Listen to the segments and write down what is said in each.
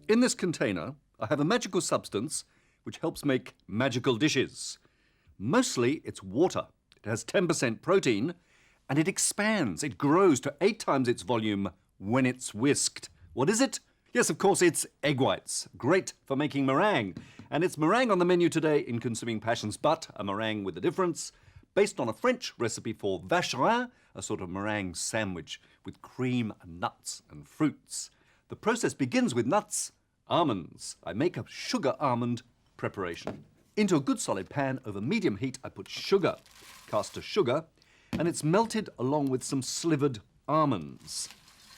In this container, I have a magical substance which helps make magical dishes. Mostly it's water. It has 10% protein and it expands. It grows to 8 times its volume when it's whisked. What is it? Yes, of course, it's egg whites. Great for making meringue. And it's meringue on the menu today in Consuming Passions, but a meringue with a difference, based on a French recipe for Vacherin, a sort of meringue sandwich with cream and nuts and fruits. The process begins with nuts, almonds. I make a sugar almond preparation. Into a good solid pan over medium heat, I put sugar, caster sugar, and it's melted along with some slivered almonds.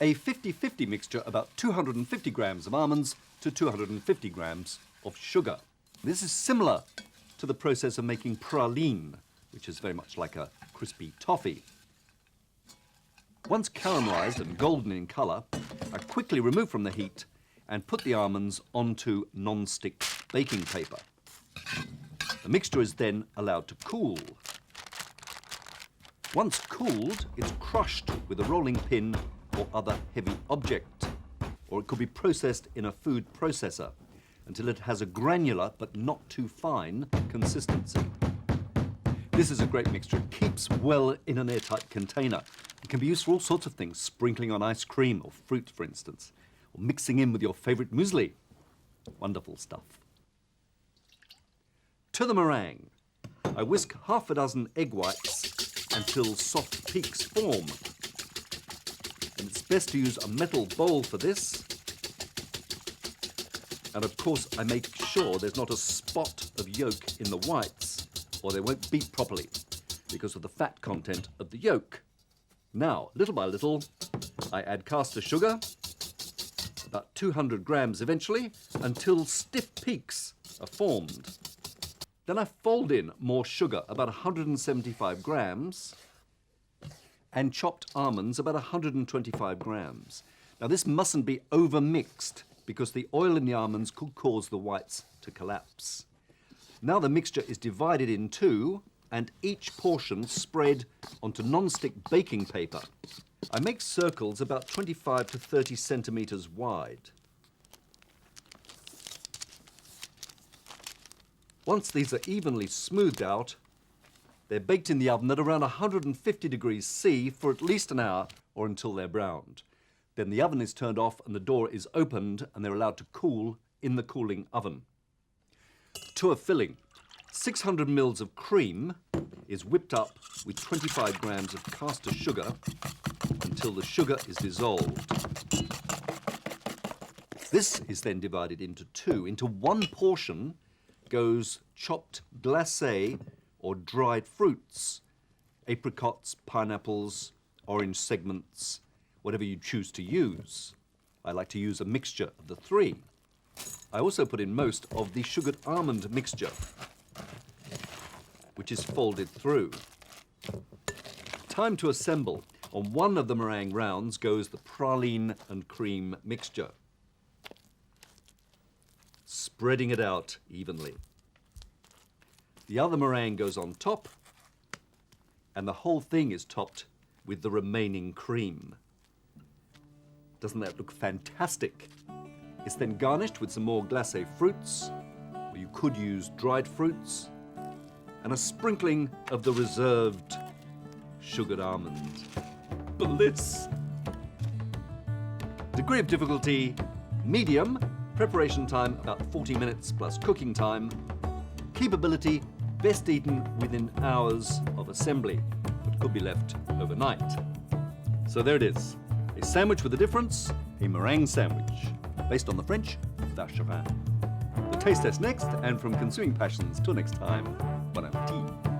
A 50-50 mixture, about 250 grams of almonds to 250 grams of sugar. This is similar to the process of making praline, which is very much like a crispy toffee. Once caramelized and golden in color, I quickly remove from the heat and put the almonds onto non-stick baking paper. The mixture is then allowed to cool. Once cooled, it's crushed with a rolling pin or other heavy object, or it could be processed in a food processor until it has a granular but not too fine consistency. This is a great mixture. It keeps well in an airtight container. It can be used for all sorts of things, sprinkling on ice cream or fruit, for instance, or mixing in with your favorite muesli. Wonderful stuff. To the meringue, I whisk half a dozen egg whites until soft peaks form. And it's best to use a metal bowl for this. And of course, I make sure there's not a spot of yolk in the whites, or they won't beat properly because of the fat content of the yolk. Now, little by little, I add caster sugar, about 200 grams eventually, until stiff peaks are formed. Then I fold in more sugar, about 175 grams, and chopped almonds, about 125 grams. Now, this mustn't be overmixed because the oil in the almonds could cause the whites to collapse. Now the mixture is divided in two and each portion spread onto non-stick baking paper. I make circles about 25 to 30 centimeters wide. Once these are evenly smoothed out, they're baked in the oven at around 150 degrees C for at least an hour or until they're browned. Then the oven is turned off and the door is opened and they're allowed to cool in the cooling oven. To a filling, 600 mils of cream is whipped up with 25 grams of caster sugar until the sugar is dissolved. This is then divided into two. Into one portion goes chopped glace or dried fruits, apricots, pineapples, orange segments, whatever you choose to use. I like to use a mixture of the three. I also put in most of the sugared almond mixture, which is folded through. Time to assemble. On one of the meringue rounds goes the praline and cream mixture, spreading it out evenly. The other meringue goes on top, and the whole thing is topped with the remaining cream. Doesn't that look fantastic? It's then garnished with some more glacé fruits, or you could use dried fruits, and a sprinkling of the reserved sugared almond. Bliss! Degree of difficulty, medium. Preparation time, about 40 minutes plus cooking time. Keepability, best eaten within hours of assembly, but could be left overnight. So there it is. A sandwich with a difference, a meringue sandwich, based on the French Vacherin. The taste test next, and from Consuming Passions, till next time, bon appetit.